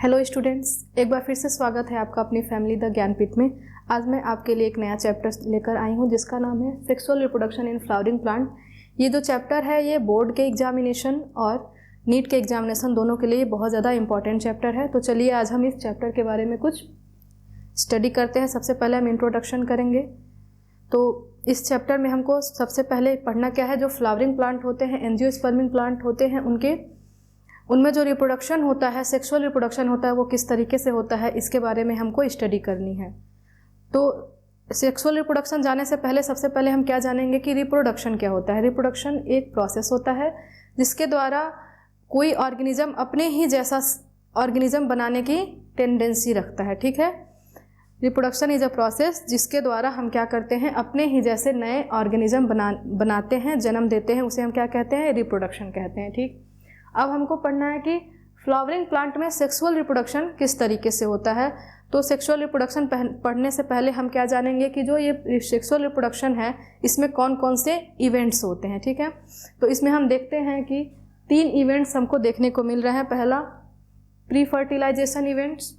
Hello students, एक बार फिर से स्वागत है आपका अपनी फैमिली द ज्ञानपीठ में। आज मैं आपके लिए एक नया चैप्टर लेकर आई हूँ जिसका नाम है sexual reproduction in flowering plant. ये जो चैप्टर है ये बोर्ड के एग्जामिनेशन और नीट के एग्जामिनेशन दोनों के लिए बहुत ज़्यादा इंपॉर्टेंट चैप्टर है। तो चलिए आज हम इस चैप्टर के बारे में कुछ स्टडी करते हैं। सबसे पहले हम इंट्रोडक्शन करेंगे। तो इस चैप्टर में हमको सबसे पहले पढ़ना क्या है, जो फ्लावरिंग प्लांट होते हैं, एंजियोस्पर्मिंग प्लांट होते हैं, उनमें जो रिप्रोडक्शन होता है, सेक्सुअल रिप्रोडक्शन होता है, वो किस तरीके से होता है, इसके बारे में हमको स्टडी करनी है। तो सेक्सुअल रिप्रोडक्शन जाने से पहले सबसे पहले हम क्या जानेंगे कि रिप्रोडक्शन क्या होता है। रिप्रोडक्शन एक प्रोसेस होता है जिसके द्वारा कोई ऑर्गेनिज्म अपने ही जैसा ऑर्गेनिज्म बनाने की टेंडेंसी रखता है। ठीक है, रिप्रोडक्शन इज अ प्रोसेस जिसके द्वारा हम क्या करते हैं, अपने ही जैसे नए ऑर्गेनिज्म बनाते हैं, जन्म देते हैं, उसे हम क्या कहते हैं, रिप्रोडक्शन कहते हैं। ठीक, अब हमको पढ़ना है कि फ्लावरिंग प्लांट में सेक्सुअल रिप्रोडक्शन किस तरीके से होता है। तो सेक्सुअल रिप्रोडक्शन पढ़ने से पहले हम क्या जानेंगे कि जो ये सेक्सुअल रिप्रोडक्शन है इसमें कौन कौन से इवेंट्स होते हैं। ठीक है, तो इसमें हम देखते हैं कि 3 इवेंट्स हमको देखने को मिल रहे हैं। पहला प्री फर्टिलाइजेशन इवेंट्स,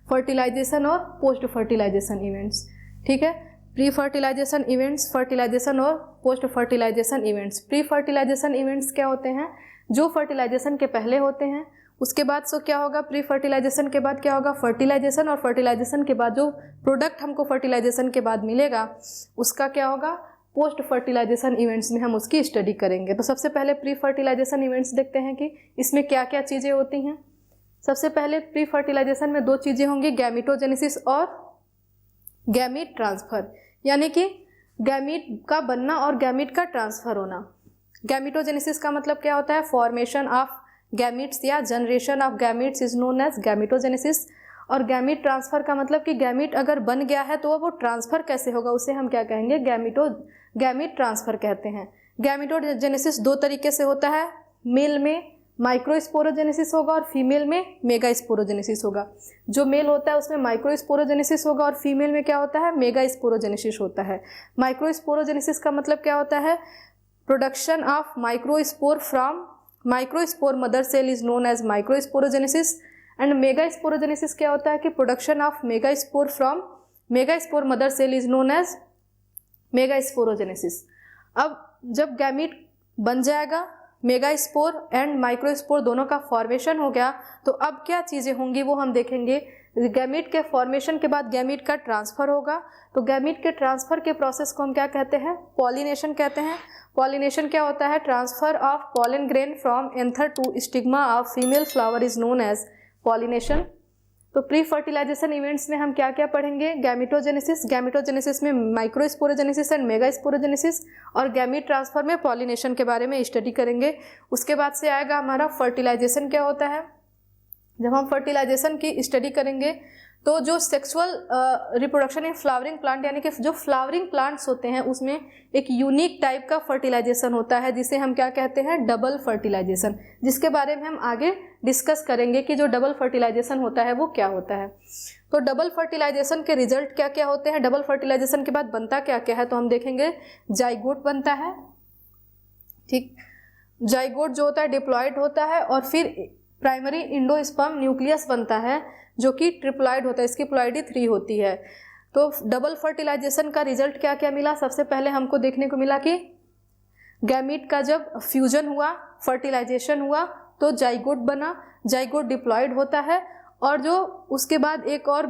फर्टिलाइजेशन और पोस्ट फर्टिलाइजेशन इवेंट्स। ठीक है, प्री फर्टिलाइजेशन इवेंट्स, फर्टिलाइजेशन और post fertilization events. Pre fertilization events क्या होते हैं, जो फर्टिलाइजेशन के पहले होते हैं। उसके बाद क्या होगा, प्री फर्टिलाइजेशन के बाद क्या होगा, फर्टिलाइजेशन, और फर्टिलाइजेशन के बाद जो प्रोडक्ट हमको फर्टिलाइजेशन के बाद मिलेगा उसका क्या होगा, पोस्ट फर्टिलाइजेशन इवेंट्स में हम उसकी स्टडी करेंगे। तो सबसे पहले प्री फर्टिलाइजेशन इवेंट्स देखते हैं कि इसमें क्या क्या चीज़ें होती हैं। सबसे पहले प्री फर्टिलाइजेशन में 2 चीज़ें होंगी, गैमीटोजेनेसिस और गैमीट ट्रांसफर, यानी कि गैमीट का बनना और गैमीट का ट्रांसफर होना। गैमीटोजेनेसिस का मतलब क्या होता है, फॉर्मेशन ऑफ गैमीट्स या generation of gametes is known as gametogenesis. और गैमीट ट्रांसफर का मतलब कि गैमीट अगर बन गया है तो वो ट्रांसफर कैसे होगा, उसे हम क्या कहेंगे, गैमीट ट्रांसफर कहते हैं। गैमीटोजेनेसिस 2 तरीके से होता है, मेल में माइक्रोस्पोरोजेनेसिस होगा और फीमेल में मेगास्पोरोजेनेसिस होगा। जो मेल होता है उसमें माइक्रोस्पोरोजेनेसिस होगा और फीमेल में क्या होता है, मेगास्पोरोजेनेसिस होता है। माइक्रोस्पोरोजेनेसिस का मतलब क्या होता है, production of microspore from microspore mother cell is known as microsporogenesis. And megasporogenesis क्या होता है कि production of megaspore from megaspore mother cell is known as megasporogenesis. अब जब गैमीट बन जाएगा, मेगास्पोर एंड माइक्रोस्पोर दोनों का फॉर्मेशन हो गया, तो अब क्या चीज़ें होंगी वो हम देखेंगे। गैमीट के फॉर्मेशन के बाद गैमीट का ट्रांसफ़र होगा। तो गैमीट के ट्रांसफ़र के प्रोसेस को हम क्या कहते हैं, पॉलिनेशन कहते हैं। पॉलिनेशन क्या होता है, transfer of pollen grain from anther to stigma of female flower is known as pollination. तो प्री फर्टिलाइजेशन इवेंट्स में हम क्या क्या पढ़ेंगे, गैमीटोजेनेसिस में माइक्रोस्पोरोजेनेसिस एंड मेगास्पोरोजेनेसिस, और गैमीट ट्रांसफर में पॉलिनेशन के बारे में स्टडी करेंगे। उसके बाद से आएगा हमारा फर्टिलाइजेशन क्या होता है। जब हम फर्टिलाइजेशन की स्टडी करेंगे तो जो sexual reproduction in flowering plant, यानी कि जो फ्लावरिंग प्लांट्स होते हैं उसमें एक यूनिक टाइप का फर्टिलाइजेशन होता है जिसे हम क्या कहते हैं, डबल फर्टिलाइजेशन, जिसके बारे में हम आगे डिस्कस करेंगे कि जो डबल फर्टिलाइजेशन होता है वो क्या होता है। तो डबल फर्टिलाइजेशन के रिजल्ट क्या क्या होते हैं, डबल फर्टिलाइजेशन के बाद बनता क्या क्या है, तो हम देखेंगे जाइगोट बनता है। ठीक, जाइगोट जो होता है डिप्लॉयड होता है, और फिर प्राइमरी इंडोस्पर्म न्यूक्लियस बनता है जो कि ट्रिप्लॉयड होता है, इसकी प्लॉयडी 3 होती है। तो डबल फर्टिलाइजेशन का रिजल्ट क्या क्या मिला, सबसे पहले हमको देखने को मिला कि गैमीट का जब फ्यूजन हुआ, फर्टिलाइजेशन हुआ, तो जाइगोट बना, जाइगोट डिप्लॉयड होता है, और जो उसके बाद एक और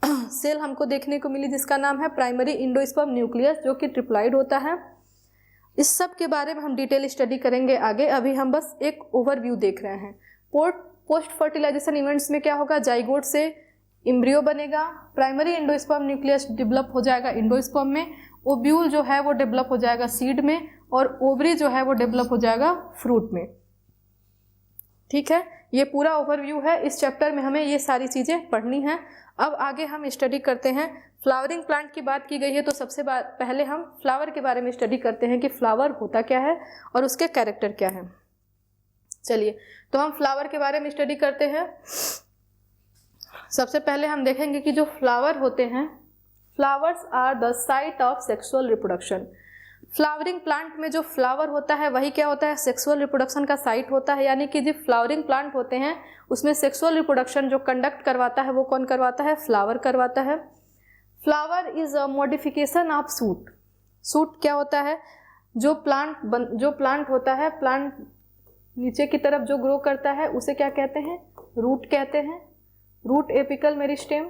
सेल हमको देखने को मिली जिसका नाम है प्राइमरी इंडोस्पर्म न्यूक्लियस जो कि ट्रिप्लॉयड होता है। इस सब के बारे में हम डिटेल स्टडी करेंगे आगे, अभी हम बस एक ओवरव्यू देख रहे हैं। पोस्ट फर्टिलाइजेशन इवेंट्स में क्या होगा, जाइगोट से एम्ब्रियो बनेगा, प्राइमरी इंडोस्पर्म न्यूक्लियस डेवलप हो जाएगा इंडोस्पर्म में, ओव्यूल जो है वो डेवलप हो जाएगा सीड में, और ओवरी जो है वो डेवलप हो जाएगा फ्रूट में। ठीक है, ये पूरा ओवरव्यू है। इस चैप्टर में हमें ये सारी चीज़ें पढ़नी हैं। अब आगे हम स्टडी करते हैं। फ्लावरिंग प्लांट की बात की गई है तो सबसे पहले हम फ्लावर के बारे में स्टडी करते हैं कि फ्लावर होता क्या है और उसके कैरेक्टर क्या है। चलिए, तो हम फ्लावर के बारे में स्टडी करते हैं। सबसे पहले हम देखेंगे कि जो फ्लावर होते हैं, flowers are the site of sexual reproduction. Flowering plant में जो फ्लावर होता है वही क्या होता है, सेक्सुअल रिप्रोडक्शन का साइट होता है, यानी कि जो फ्लावरिंग प्लांट होते हैं उसमें सेक्सुअल रिप्रोडक्शन जो कंडक्ट करवाता है वो कौन करवाता है, फ्लावर करवाता है। Flower is a modification of suit. Suit क्या होता है, जो प्लांट होता है, प्लांट नीचे की तरफ जो ग्रो करता है उसे क्या कहते हैं, रूट कहते हैं, रूट एपिकल मेरिस्टेम।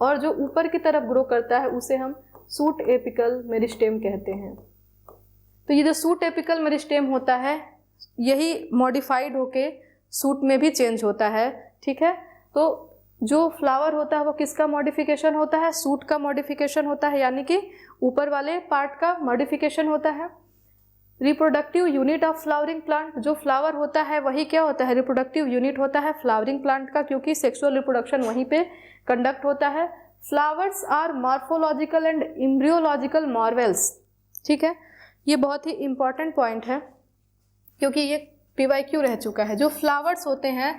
और जो ऊपर की तरफ ग्रो करता है उसे हम सूट एपिकल मेरिस्टेम कहते हैं। तो ये जो सूट एपिकल मेरिस्टेम होता है यही मॉडिफाइड होके सूट में भी चेंज होता है, ठीक है। तो जो फ्लावर होता है वो किसका मॉडिफिकेशन होता है, सूट का मॉडिफिकेशन होता है, यानी कि ऊपर वाले पार्ट का मॉडिफिकेशन होता है। Reproductive unit of flowering plant, जो फ्लावर होता है वही क्या होता है, रिप्रोडक्टिव यूनिट होता है फ्लावरिंग प्लांट का, क्योंकि सेक्सुअल रिप्रोडक्शन वहीं पे कंडक्ट होता है। Flowers are morphological and embryological marvels, ठीक है। ये बहुत ही इंपॉर्टेंट पॉइंट है क्योंकि ये PYQ रह चुका है। जो फ्लावर्स होते हैं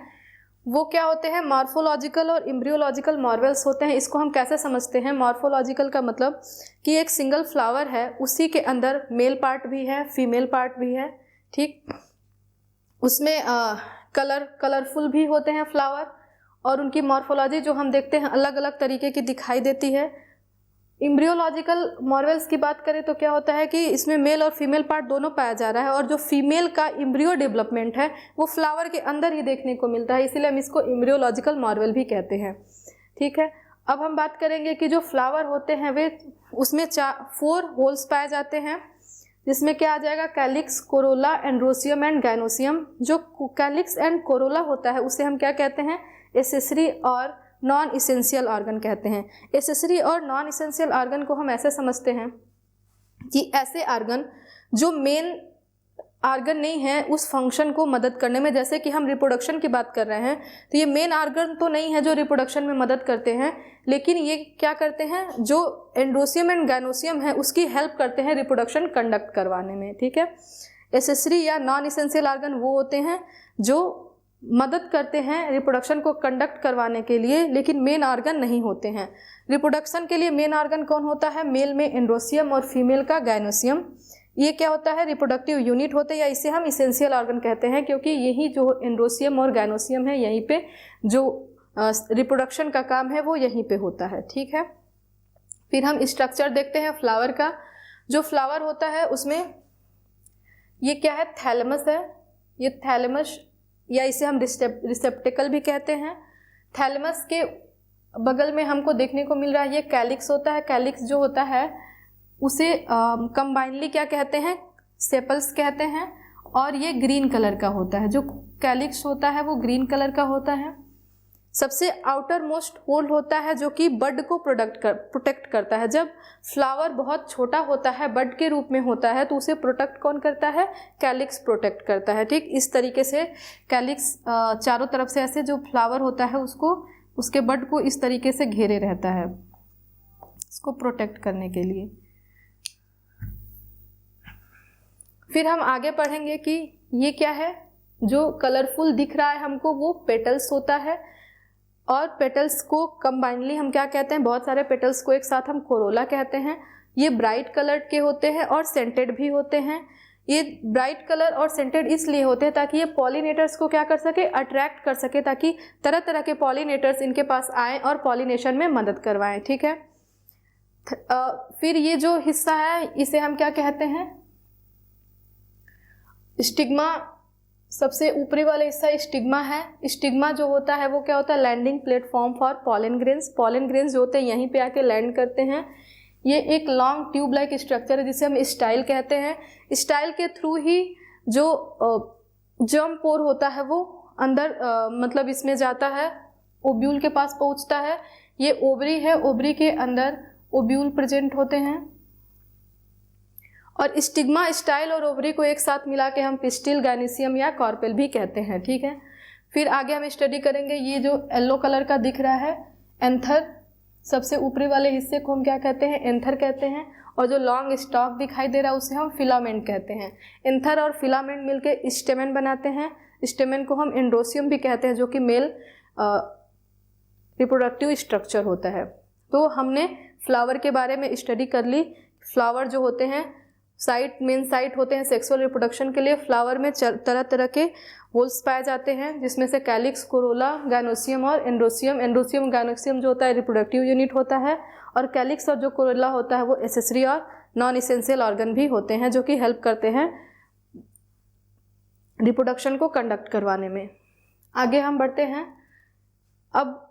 वो क्या होते हैं, मॉर्फोलॉजिकल और एम्ब्रियोलॉजिकल मार्वेल्स होते हैं। इसको हम कैसे समझते हैं, मॉर्फोलॉजिकल का मतलब कि एक सिंगल फ्लावर है, उसी के अंदर मेल पार्ट भी है, फीमेल पार्ट भी है, ठीक। उसमें कलरफुल भी होते हैं फ्लावर, और उनकी मॉर्फोलॉजी जो हम देखते हैं अलग अलग तरीके की दिखाई देती है। एम्ब्रियोलॉजिकल मार्वेल्स की बात करें तो क्या होता है कि इसमें मेल और फीमेल पार्ट दोनों पाया जा रहा है, और जो फीमेल का एम्ब्रियो डेवलपमेंट है वो फ्लावर के अंदर ही देखने को मिलता है, इसीलिए हम इसको एम्ब्रियोलॉजिकल मार्वेल भी कहते हैं, ठीक है। अब हम बात करेंगे कि जो फ्लावर होते हैं वे उसमें 4 होल्स पाए जाते हैं, जिसमें क्या आ जाएगा, calyx, Corolla, androecium and gynoecium. जो कैलिक्स एंड कोरोला होता है उसे हम क्या कहते हैं, एसेसरी और नॉन इसेंशियल ऑर्गन कहते हैं। एसेसरी और नॉन इसेंशियल ऑर्गन को हम ऐसे समझते हैं कि ऐसे ऑर्गन जो मेन ऑर्गन नहीं है उस फंक्शन को मदद करने में, जैसे कि हम रिप्रोडक्शन की बात कर रहे हैं तो ये मेन ऑर्गन तो नहीं है जो रिप्रोडक्शन में मदद करते हैं, लेकिन ये क्या करते हैं, जो एंड्रोसियम एंड गाइनोसियम है उसकी हेल्प करते हैं रिप्रोडक्शन कंडक्ट करवाने में, ठीक है। एसेसरी या नॉन इसेंशियल ऑर्गन वो होते हैं जो मदद करते हैं रिप्रोडक्शन को कंडक्ट करवाने के लिए, लेकिन मेन ऑर्गन नहीं होते हैं। रिप्रोडक्शन के लिए मेन ऑर्गन कौन होता है, मेल में एंड्रोसियम और फीमेल का गाइनोसियम। ये क्या होता है, रिप्रोडक्टिव यूनिट होते हैं, या इसे हम इसेंशियल ऑर्गन कहते हैं, क्योंकि यही जो एंड्रोसियम और गाइनोसियम है यहीं पे जो रिप्रोडक्शन का काम है वो यहीं पे होता है, ठीक है। फिर हम स्ट्रक्चर देखते हैं फ्लावर का। जो फ्लावर होता है उसमें ये क्या है, थैलेमस है, ये थैलेमस या इसे हम रिसेप्टिकल भी कहते हैं। थैलेमस के बगल में हमको देखने को मिल रहा है ये कैलिक्स होता है। कैलिक्स जो होता है उसे कंबाइनली क्या कहते हैं, सेपल्स कहते हैं, और ये ग्रीन कलर का होता है। जो कैलिक्स होता है वो ग्रीन कलर का होता है। सबसे आउटर मोस्ट होल होता है जो कि बड को प्रोटेक्ट करता है। जब फ्लावर बहुत छोटा होता है, बड के रूप में होता है, तो उसे प्रोटेक्ट कौन करता है, कैलिक्स प्रोटेक्ट करता है, ठीक। इस तरीके से कैलिक्स चारों तरफ से ऐसे जो फ्लावर होता है उसको, उसके बड को इस तरीके से घेरे रहता है इसको प्रोटेक्ट करने के लिए। फिर हम आगे पढ़ेंगे कि ये क्या है, जो कलरफुल दिख रहा है हमको वो पेटल्स होता है, और पेटल्स को कंबाइनली हम क्या कहते हैं, बहुत सारे पेटल्स को एक साथ हम कोरोला कहते हैं। ये ब्राइट कलर्ड के होते हैं और सेंटेड भी होते हैं। ये ब्राइट कलर और सेंटेड इसलिए होते हैं ताकि ये पॉलिनेटर्स को क्या कर सके, अट्रैक्ट कर सके, ताकि तरह तरह के पॉलिनेटर्स इनके पास आएँ और पॉलिनेशन में मदद करवाएं, ठीक है। फिर ये जो हिस्सा है इसे हम क्या कहते हैं, स्टिग्मा। सबसे ऊपरी वाला हिस्सा स्टिग्मा है। स्टिग्मा जो होता है वो क्या होता है, landing platform for pollen grains. Pollen grains जो होते हैं यहीं पे आके लैंड करते हैं। ये एक लॉन्ग ट्यूब लाइक स्ट्रक्चर है जिसे हम स्टाइल कहते हैं। स्टाइल के थ्रू ही जो जर्म पोर होता है वो अंदर मतलब इसमें जाता है, ओब्यूल के पास पहुंचता है। ये ओवरी है, ओवरी के अंदर ओब्यूल प्रेजेंट होते हैं। और स्टिग्मा, स्टाइल और ओवरी को एक साथ मिला के हम पिस्टिल, गाइनोसियम या कॉर्पेल भी कहते हैं, ठीक है। फिर आगे हम स्टडी करेंगे ये जो येलो कलर का दिख रहा है एंथर। सबसे ऊपरी वाले हिस्से को हम क्या कहते हैं, एंथर कहते हैं। और जो लॉन्ग स्टॉक दिखाई दे रहा है उसे हम फिलामेंट कहते हैं। एंथर और फिलामेंट मिलके स्टेमेन बनाते हैं। स्टेमेन को हम एंड्रोसियम भी कहते हैं, जो कि मेल रिप्रोडक्टिव स्ट्रक्चर होता है। तो हमने फ्लावर के बारे में स्टडी कर ली। फ्लावर जो होते हैं साइट, मेन साइट होते हैं सेक्सुअल रिप्रोडक्शन के लिए। फ्लावर में तरह तरह के होल्स पाए जाते हैं, जिसमें से कैलिक्स, कोरोला, गायनोसियम और एंड्रोसियम। एंड्रोसियम, गायनोसियम जो होता है रिप्रोडक्टिव यूनिट होता है, और कैलिक्स और जो कोरोला होता है वो एसेसरी और नॉन इसेंशियल ऑर्गन भी होते हैं, जो कि हेल्प करते हैं रिप्रोडक्शन को कंडक्ट करवाने में। आगे हम बढ़ते हैं। अब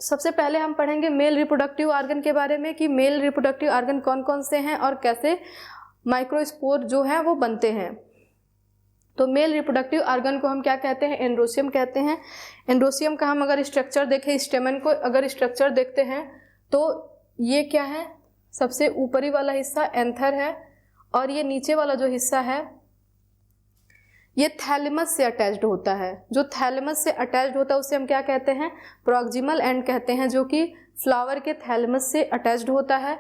सबसे पहले हम पढ़ेंगे मेल रिप्रोडक्टिव ऑर्गन के बारे में, कि मेल रिप्रोडक्टिव ऑर्गन कौन कौन से हैं और कैसे माइक्रोस्पोर जो हैं वो बनते हैं। तो मेल रिप्रोडक्टिव ऑर्गन को हम क्या कहते हैं? एंड्रोसियम कहते हैं। एंड्रोसियम का हम अगर स्ट्रक्चर देखें, स्टेमन को अगर स्ट्रक्चर देखते हैं तो ये क्या है? सबसे ऊपरी वाला हिस्सा एंथर है, और ये नीचे वाला जो हिस्सा है ये थैलेमस से अटैच्ड होता है। जो थैलेमस से अटैच्ड होता है उसे हम क्या कहते हैं? प्रॉक्सिमल एंड कहते हैं, जो कि फ्लावर के थैलेमस से अटैच्ड होता है।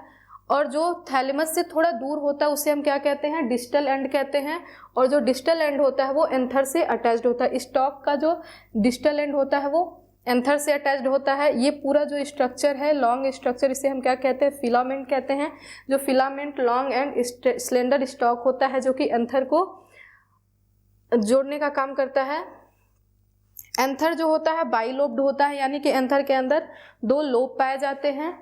और जो थैलेमस से थोड़ा दूर होता है उसे हम क्या कहते हैं? डिस्टल एंड कहते हैं। और जो डिस्टल एंड होता है वो एंथर से अटैच्ड होता है। स्टॉक का जो डिस्टल एंड होता है वो एंथर से अटैच्ड होता है। ये पूरा जो स्ट्रक्चर है, लॉन्ग स्ट्रक्चर, इसे हम क्या कहते हैं? फिलामेंट कहते हैं। जो filament long and slender stock होता है, जो कि एंथर को जोड़ने का काम करता है। एंथर जो होता है बाइलोब्ड होता है, यानी कि एंथर के अंदर 2 लोब पाए जाते हैं,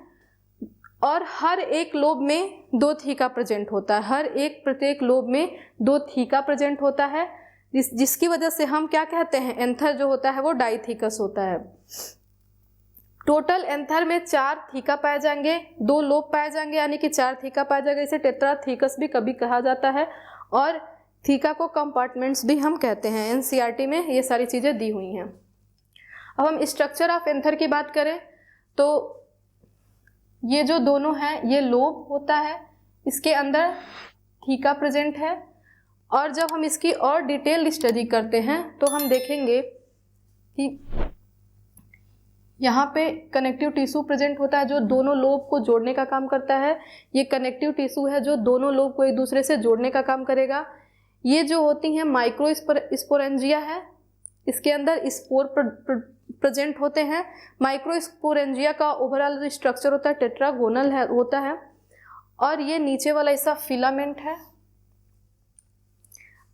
और हर एक लोब में 2 थीका प्रेजेंट होता है। हर एक प्रत्येक लोब में 2 थीका प्रेजेंट होता है, जिसकी वजह से हम क्या कहते हैं? एंथर जो होता है वो डाइथीकस होता है। टोटल एंथर में 4 थीका पाए जाएंगे, 2 लोब पाए जाएंगे, यानी कि 4 थीका पाया जाएगा। इसे टेट्राथीकस भी कभी कहा जाता है, और थीका को कंपार्टमेंट्स भी हम कहते हैं। एनसीईआरटी में ये सारी चीज़ें दी हुई हैं। अब हम स्ट्रक्चर ऑफ एंथर की बात करें तो ये जो दोनों हैं ये लोब होता है, इसके अंदर थीका प्रेजेंट है। और जब हम इसकी और डिटेल स्टडी करते हैं तो हम देखेंगे कि यहाँ पे कनेक्टिव टिश्यू प्रेजेंट होता है, जो दोनों लोब को जोड़ने का काम करता है। ये कनेक्टिव टिश्यू है जो दोनों लोब को एक दूसरे से जोड़ने का काम करेगा। ये जो होती हैं माइक्रो स्पोरेंजिया है, इसके अंदर स्पोर प्रेजेंट होते हैं। माइक्रो स्पोरेंजिया का ओवरऑल जो स्ट्रक्चर होता है टेट्रागोनल है होता है, और ये नीचे वाला हिस्सा फिलामेंट है।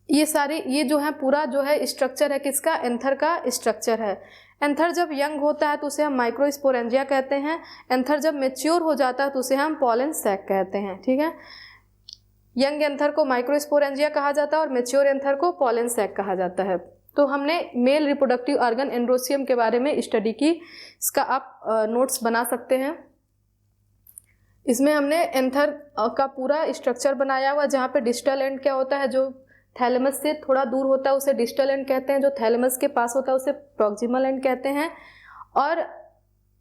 ये जो है पूरा जो है स्ट्रक्चर है किसका? एंथर का स्ट्रक्चर है। एंथर जब यंग होता है तो उसे हम माइक्रो स्पोरेंजिया कहते हैं। एंथर जब मेच्योर हो जाता है तो उसे हम पॉलन सैक कहते हैं। ठीक है, यंग एंथर को माइक्रोस्पोरेंजिया कहा जाता है और मेच्योर एंथर को पॉलन सैक कहा जाता है। तो हमने मेल रिप्रोडक्टिव ऑर्गन एंड्रोसियम के बारे में स्टडी की, इसका आप नोट्स बना सकते हैं। इसमें हमने एंथर का पूरा स्ट्रक्चर बनाया हुआ, जहाँ पे डिस्टल एंड क्या होता है, जो थैलेमस से थोड़ा दूर होता है उसे डिस्टल एंड कहते हैं, जो थैलेमस के पास होता है उसे प्रॉक्सिमल एंड कहते हैं। और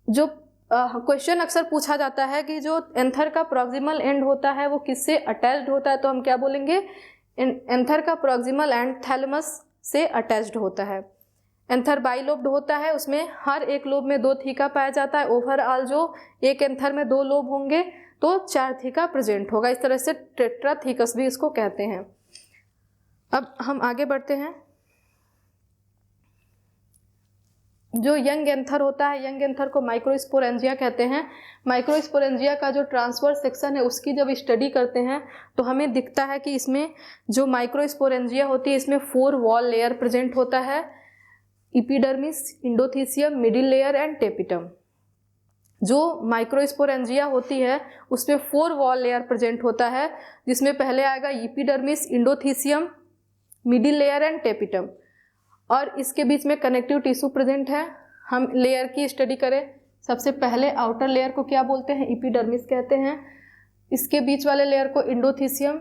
जो क्वेश्चन अक्सर पूछा जाता है कि जो एंथर का प्रॉक्सिमल एंड होता है वो किससे अटैच्ड होता है, तो हम क्या बोलेंगे? एंथर का प्रॉक्सिमल एंड थैलेमस से अटैच्ड होता है। एंथर बाइलोब्ड होता है, उसमें हर एक लोब में 2 थीका पाया जाता है। ओवरऑल जो एक एंथर में 2 लोब होंगे तो 4 थीका प्रेजेंट होगा। इस तरह से टेट्राथीकस भी इसको कहते हैं। अब हम आगे बढ़ते हैं। जो यंग एंथर होता है, यंग एंथर को माइक्रोस्पोरेंजिया कहते हैं। माइक्रोस्पोरेंजिया का जो ट्रांसवर्स सेक्शन है उसकी जब स्टडी करते हैं तो हमें दिखता है कि इसमें जो माइक्रोस्पोरेंजिया होती है इसमें 4 वॉल लेयर प्रेजेंट होता है। Epidermis, endothecium, middle layer and tapetum. जो माइक्रोस्पोरेंजिया होती है उसमें 4 वॉल लेयर प्रेजेंट होता है, जिसमें पहले आएगा epidermis, endothecium, middle layer and tapetum, और इसके बीच में कनेक्टिव टिश्यू प्रेजेंट है। हम लेयर की स्टडी करें, सबसे पहले आउटर लेयर को क्या बोलते हैं? इपिडर्मिस कहते हैं। इसके बीच वाले लेयर को इंडोथीसियम,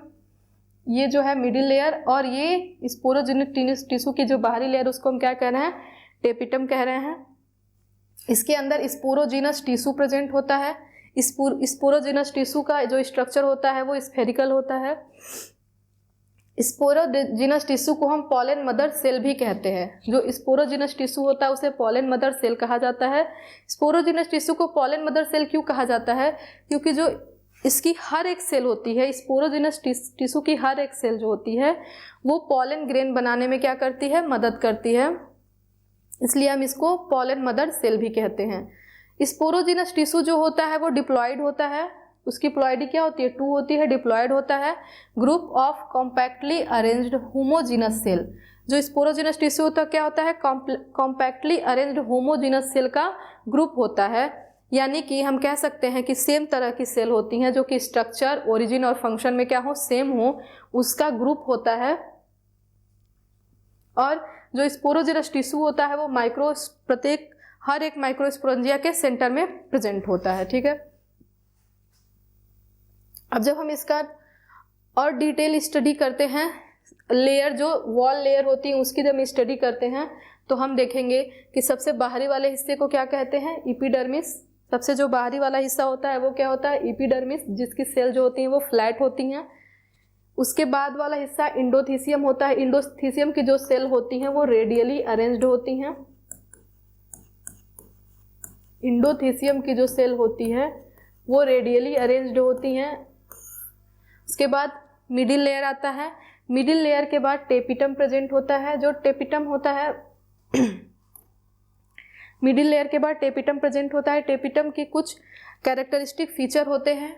ये जो है मिडिल लेयर, और ये स्पोरोजेनिक टिश्यू की जो बाहरी लेयर उसको हम क्या कह रहे हैं? टेपिटम कह रहे हैं। इसके अंदर स्पोरोजिनस टिश्यू प्रेजेंट होता है। स्पोरोजिनस टिश्यू का जो स्ट्रक्चर होता है वो स्फेरिकल होता है। स्पोरोजिनस टिश्यू को हम पॉलन मदर सेल भी कहते हैं। जो स्पोरोजिनस टिश्यू होता है उसे पॉलन मदर सेल कहा जाता है। स्पोरोजिनस टिश्यू को पॉलन मदर सेल क्यों कहा जाता है? क्योंकि जो इसकी हर एक सेल होती है, स्पोरोजिनस टिश्यू की हर एक सेल जो होती है वो पॉलन ग्रेन बनाने में क्या करती है? मदद करती है, इसलिए हम इसको पॉलन मदर सेल भी कहते हैं। स्पोरोजिनस टिश्यू जो होता है वो डिप्लॉयड होता है, उसकी प्लॉइडी क्या होती है, 2 होती है। डिप्लॉयड होता है group of compactly arranged homogenous cell. जो स्पोरोजीनस टिश्यू होता है क्या होता है, कॉम्पैक्टली अरेंज्ड होमोजीनस सेल का ग्रुप होता है। यानी कि हम कह सकते हैं कि सेम तरह की सेल होती हैं जो कि स्ट्रक्चर, ओरिजिन और फंक्शन में क्या हो, सेम हो, उसका ग्रुप होता है। और जो स्पोरोजीनस टिश्यू होता है वो हर एक माइक्रोस्पोरेंजिया के सेंटर में प्रेजेंट होता है। ठीक है, अब जब हम इसका और डिटेल स्टडी करते हैं, लेयर जो वॉल लेयर होती है उसकी जब स्टडी करते हैं तो हम देखेंगे कि सबसे बाहरी वाले हिस्से को क्या कहते हैं, एपिडर्मिस। सबसे जो बाहरी वाला हिस्सा होता है वो क्या होता है, एपिडर्मिस, जिसकी सेल जो होती हैं वो फ्लैट होती हैं। उसके बाद वाला हिस्सा इंडोथीसियम होता है। इंडोथीसियम की जो सेल होती हैं वो रेडियली अरेंज्ड होती हैं। इंडोथीसियम की जो सेल होती है वो रेडियली अरेंज्ड होती हैं। उसके बाद मिडिल लेयर आता है। मिडिल लेयर के बाद टेपिटम प्रेजेंट होता है। जो टेपिटम होता है मिडिल लेयर के बाद टेपिटम प्रेजेंट होता है। टेपिटम की कुछ कैरेक्टरिस्टिक फीचर होते हैं,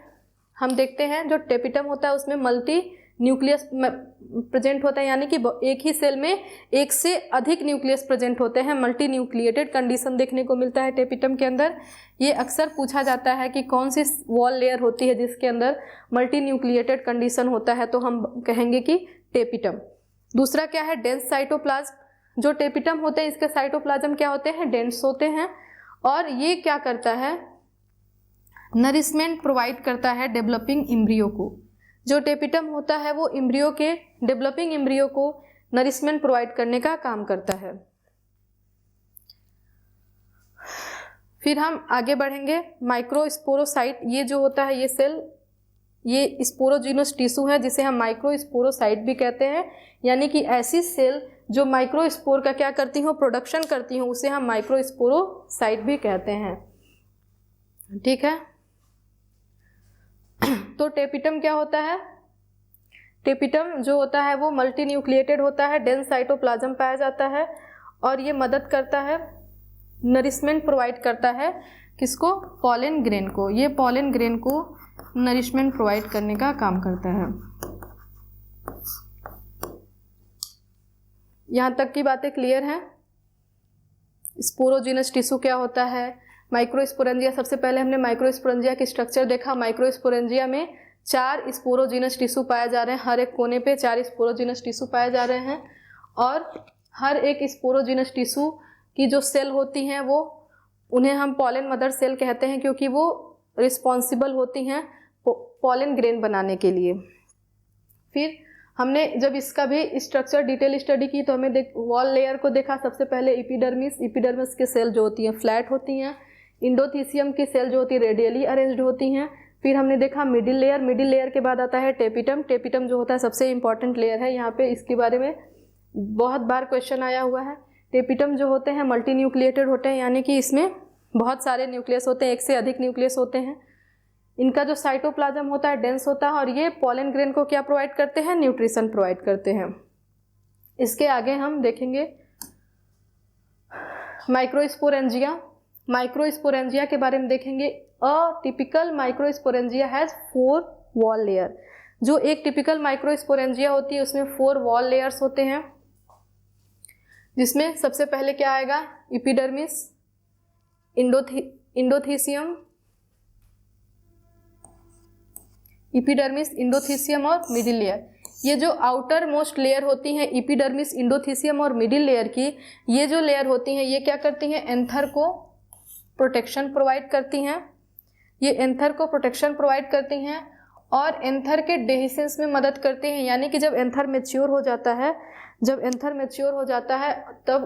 हम देखते हैं। जो टेपिटम होता है उसमें मल्टी न्यूक्लियस प्रेजेंट होता है, यानी कि एक ही सेल में एक से अधिक न्यूक्लियस प्रेजेंट होते हैं। मल्टी न्यूक्लिएटेड कंडीशन देखने को मिलता है टेपिटम के अंदर। ये अक्सर पूछा जाता है कि कौन सी वॉल लेयर होती है जिसके अंदर मल्टी न्यूक्लिएटेड कंडीशन होता है, तो हम कहेंगे कि टेपिटम। दूसरा क्या है, डेंस साइटोप्लाज्म। जो टेपिटम होते हैं इसके साइटोप्लाज्म क्या होते हैं, डेंस होते हैं। और ये क्या करता है, नरिशमेंट प्रोवाइड करता है डेवलपिंग एम्ब्रियो को। जो टेपिटम होता है वो एम्ब्रियो के, डेवलपिंग एम्ब्रियो को नरिशमेंट प्रोवाइड करने का काम करता है। फिर हम आगे बढ़ेंगे, माइक्रोस्पोरोसाइट। ये जो होता है ये सेल, ये स्पोरोजीनस टिश्यू है जिसे हम माइक्रोस्पोरोसाइट भी कहते हैं। यानी कि ऐसी सेल जो माइक्रोस्पोर का क्या करती हो, प्रोडक्शन करती हो, उसे हम माइक्रोस्पोरोसाइट भी कहते हैं। ठीक है, तो टेपिटम क्या होता है, टेपिटम जो होता है वो मल्टी न्यूक्लिएटेड होता है, डेंस साइटोप्लाज्म पाया जाता है और ये मदद करता है, नरिशमेंट प्रोवाइड करता है किसको, पॉलन ग्रेन को। ये पॉलन ग्रेन को नरिशमेंट प्रोवाइड करने का काम करता है। यहाँ तक की बातें क्लियर हैं। स्पोरोजीनस टिश्यू क्या होता है, माइक्रोस्पोरेंजिया। सबसे पहले हमने माइक्रोस्पोरेंजिया की स्ट्रक्चर देखा। माइक्रोस्पोरेंजिया में 4 स्पोरोजीनस टिश्यू पाए जा रहे हैं, हर एक कोने पे 4 स्पोरोजीनस टिश्यू पाए जा रहे हैं। और हर एक स्पोरोजीनस टिश्यू की जो सेल होती हैं वो, उन्हें हम पॉलन मदर सेल कहते हैं क्योंकि वो रिस्पॉन्सिबल होती हैं पॉलन ग्रेन बनाने के लिए। फिर हमने जब इसका भी स्ट्रक्चर डिटेल स्टडी की तो हमें वॉल लेयर को देखा। सबसे पहले एपिडर्मिस। एपिडर्मिस की सेल जो होती हैं फ्लैट होती हैं। इंडोथीसियम की सेल जो होती है रेडियली अरेंज्ड होती हैं। फिर हमने देखा मिडिल लेयर। मिडिल लेयर के बाद आता है टेपिटम। टेपिटम जो होता है सबसे इंपॉर्टेंट लेयर है, यहाँ पे इसके बारे में बहुत बार क्वेश्चन आया हुआ है। टेपिटम जो होते हैं मल्टी न्यूक्लिएटेड होते हैं, यानी कि इसमें बहुत सारे न्यूक्लियस होते हैं, एक से अधिक न्यूक्लियस होते हैं। इनका जो साइटोप्लाज्म होता है डेंस होता है और ये पॉलन ग्रेन को क्या प्रोवाइड करते हैं, न्यूट्रिशन प्रोवाइड करते हैं। इसके आगे हम देखेंगे माइक्रोस्पोरेंजिया। माइक्रोस्पोरेंजिया के बारे में देखेंगे। A typical microsporangia has 4 wall layer. जो एक टिपिकल माइक्रोस्पोरेंजिया होती है उसमें 4 वॉल लेयर्स होते हैं, जिसमें सबसे पहले क्या आएगा, एपिडर्मिस, इंडोथीसियम, एपिडर्मिस, इंडोथीसियम और मिडिल लेयर। ये जो आउटर मोस्ट लेयर होती हैं एपिडर्मिस, इंडोथीसियम और मिडिल लेयर की, ये जो लेयर होती हैं ये क्या करती हैं, एंथर को प्रोटेक्शन प्रोवाइड करती हैं। ये एंथर को प्रोटेक्शन प्रोवाइड करती हैं और एंथर के डेहिसेंस में मदद करती हैं। यानी कि जब एंथर मैच्योर हो जाता है, जब एंथर मैच्योर हो जाता है तब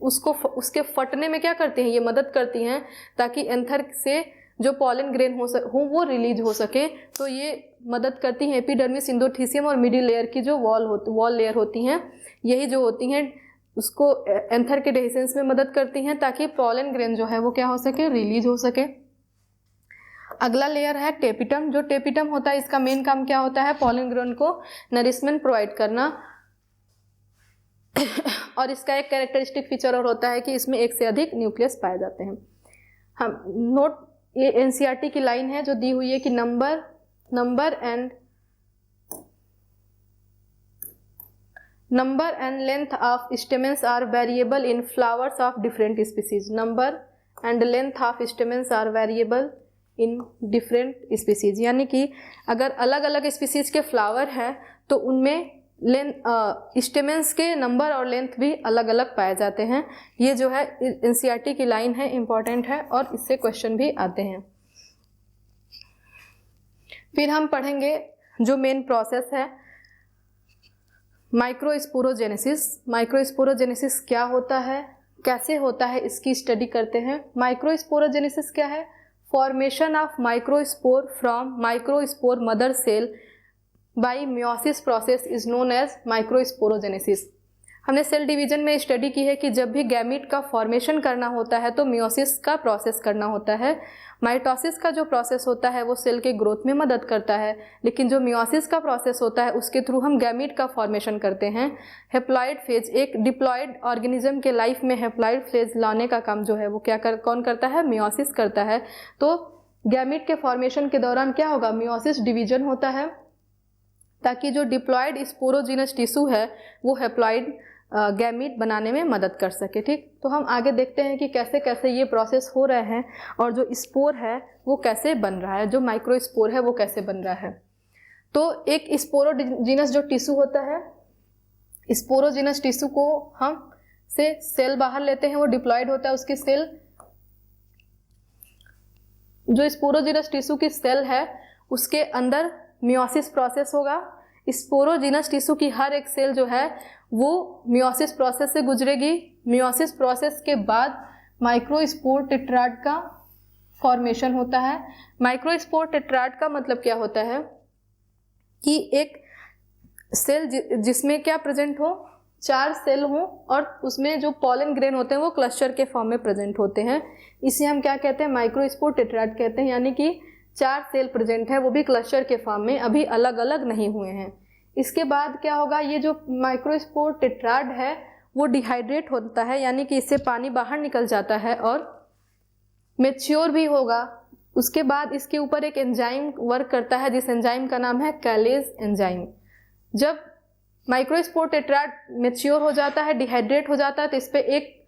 उसको उसके फटने में क्या करती हैं, ये मदद करती हैं ताकि एंथर से जो पॉलन ग्रेन हो वो रिलीज हो सके। तो ये मदद करती हैं एपिडर्मिस, इंडोथीसियम और मिडिल लेयर की जो वॉल लेयर होती हैं, यही जो होती हैं उसको एंथर के डेहिसेंस में मदद करती हैं ताकि पॉलन ग्रेन जो है वो क्या हो सके, रिलीज हो सके। अगला लेयर है टेपिटम। जो टेपिटम होता है इसका मेन काम क्या होता है, पॉलन ग्रेन को नरिशमेंट प्रोवाइड करना। और इसका एक कैरेक्टरिस्टिक फीचर और होता है कि इसमें एक से अधिक न्यूक्लियस पाए जाते हैं। हम नोट ये एनसीईआरटी की लाइन है जो दी हुई है कि number and length of stamens are variable in flowers of different species. Number and length of stamens are variable in different species, यानी कि अगर अलग अलग स्पीसीज के फ्लावर है तो उनमें स्टेमेंस के नंबर और लेंथ भी अलग अलग पाए जाते हैं। ये जो है एनसीईआरटी की लाइन है, इंपॉर्टेंट है और इससे क्वेश्चन भी आते हैं। फिर हम पढ़ेंगे जो मेन प्रोसेस है माइक्रोस्पोरोजेनेसिस। माइक्रोस्पोरोजेनेसिस क्या होता है, कैसे होता है, इसकी स्टडी करते हैं। माइक्रोस्पोरोजेनेसिस क्या है? Formation of microspore from microspore mother cell by meiosis process is known as microsporogenesis. हमने सेल डिवीजन में स्टडी की है कि जब भी गैमीट का फॉर्मेशन करना होता है तो मियोसिस का प्रोसेस करना होता है। माइटोसिस का जो प्रोसेस होता है वो सेल के ग्रोथ में मदद करता है, लेकिन जो मियोसिस का प्रोसेस होता है उसके थ्रू हम गैमीट का फॉर्मेशन करते हैं। हेप्लॉइड फेज, एक डिप्लॉइड ऑर्गेनिज्म के लाइफ में हेप्लॉइड फेज लाने का काम जो है वो कौन करता है? मियोसिस करता है। तो गैमीट के फॉर्मेशन के दौरान क्या होगा? मियोसिस डिवीजन होता है ताकि जो डिप्लॉइड स्पोरोजिनस टिश्यू है वो हेप्लॉइड गैमीट बनाने में मदद कर सके। ठीक, तो हम आगे देखते हैं कि कैसे कैसे ये प्रोसेस हो रहे हैं और जो स्पोर है वो कैसे बन रहा है, जो माइक्रोस्पोर है वो कैसे बन रहा है। तो एक स्पोरोजिनस जो टिश्यू होता है, स्पोरोजिनस टिश्यू को हम से सेल बाहर लेते हैं, वो डिप्लॉइड होता है उसकी सेल। जो स्पोरोजिनस टिश्यू की सेल है उसके अंदर मियोसिस प्रोसेस होगा। स्पोरोजिनस टिश्यू की हर एक सेल जो है वो मियोसिस प्रोसेस से गुजरेगी। मियोसिस प्रोसेस के बाद माइक्रोस्पोर टेट्राड का फॉर्मेशन होता है। माइक्रोस्पोर टेट्राड का मतलब क्या होता है कि एक सेल जिसमें क्या प्रेजेंट हो, 4 सेल हों और उसमें जो पॉलन ग्रेन होते हैं वो क्लस्टर के फॉर्म में प्रेजेंट होते हैं। इसे हम क्या कहते हैं? माइक्रोस्पोर टेट्राड कहते हैं, यानी कि 4 सेल प्रेजेंट है, वो भी क्लस्टर के फॉर्म में, अभी अलग अलग नहीं हुए हैं। इसके बाद क्या होगा? ये जो माइक्रोस्पोर टेट्राड है वो डिहाइड्रेट होता है, यानी कि इससे पानी बाहर निकल जाता है और मैच्योर भी होगा। उसके बाद इसके ऊपर एक एंजाइम वर्क करता है जिस एंजाइम का नाम है कैलेज एंजाइम। जब माइक्रोस्पोर टेट्राड मैच्योर हो जाता है, डिहाइड्रेट हो जाता है, तो इस पर एक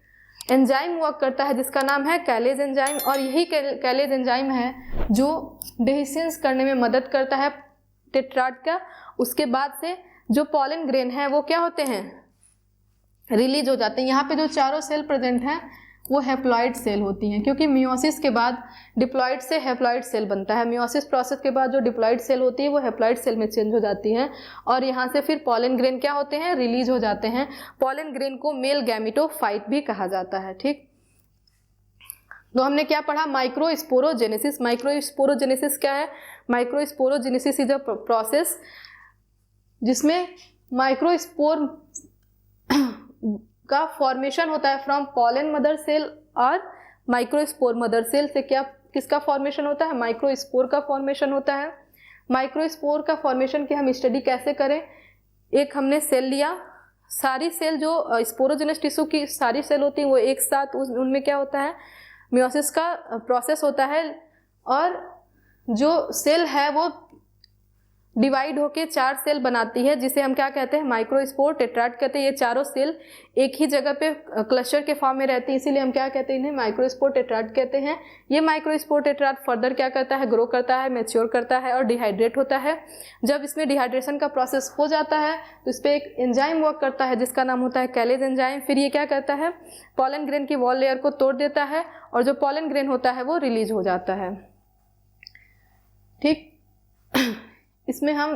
एंजाइम वर्क करता है जिसका नाम है कैलेज एंजाइम, और यही कैलेज एंजाइम है जो डेहिसेंस करने में मदद करता है टेट्राड का। उसके बाद से जो पॉलन ग्रेन है वो क्या होते हैं? रिलीज हो जाते हैं। यहाँ पे जो चारों सेल प्रेजेंट हैं वो हैप्लॉइड सेल होती हैं, क्योंकि मियोसिस के बाद डिप्लॉइड से हैप्लॉइड सेल बनता है। मियोसिस प्रोसेस के बाद जो डिप्लॉइड सेल होती है वो हैप्लॉइड सेल में चेंज हो जाती हैं और यहाँ से फिर पॉलन ग्रेन क्या होते हैं? रिलीज हो जाते हैं। पॉलन ग्रेन को मेल गैमिटोफाइट भी कहा जाता है। ठीक, तो हमने क्या पढ़ा? माइक्रोस्पोरोजेनेसिस। माइक्रोस्पोरोजेनेसिस क्या है? माइक्रोस्पोरोजेनेसिस इज अ प्रोसेस जिसमें माइक्रोस्पोर का फॉर्मेशन होता है फ्रॉम पॉलन मदर सेल और माइक्रोस्पोर मदर सेल से किसका फॉर्मेशन होता है? माइक्रोस्पोर का फॉर्मेशन होता है। माइक्रोस्पोर का फॉर्मेशन की हम स्टडी कैसे करें? एक हमने सेल लिया, सारी सेल जो स्पोरोजेनस टिश्यू की सारी सेल होती हैं वो एक साथ उनमें क्या होता है? मियोसिस का प्रोसेस होता है और जो सेल है वो डिवाइड होके 4 सेल बनाती है जिसे हम क्या कहते हैं? माइक्रोस्पोर टेट्राड कहते हैं। ये चारों सेल एक ही जगह पे क्लस्टर के फॉर्म में रहती हैं, इसीलिए हम क्या कहते हैं? इन्हें माइक्रोस्पोर टेट्राड कहते हैं। ये माइक्रोस्पोर टेट्राड फर्दर क्या करता है? ग्रो करता है, मैच्योर करता है और डिहाइड्रेट होता है। जब इसमें डिहाइड्रेशन का प्रोसेस हो जाता है तो इस पर एक एंजाइम वर्क करता है जिसका नाम होता है कैलेज एंजाइम। फिर ये क्या करता है? पॉलन ग्रेन की वॉल लेयर को तोड़ देता है और जो पॉलन ग्रेन होता है वो रिलीज हो जाता है। ठीक, इसमें हम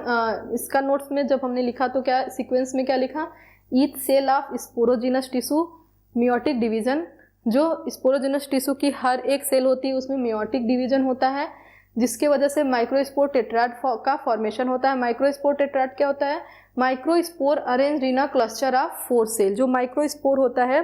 इसका नोट्स में जब हमने लिखा तो क्या सीक्वेंस में क्या लिखा? Each cell of sporogenous tissue meiotic division. जो स्पोरोजिनस टिश्यू की हर एक सेल होती है उसमें मियोटिक डिवीजन होता है जिसके वजह से माइक्रोस्पोर टेट्राड का फॉर्मेशन होता है। माइक्रोस्पोर टेट्राड क्या होता है? Microspore arranged in a cluster of 4 cell. जो माइक्रोस्पोर होता है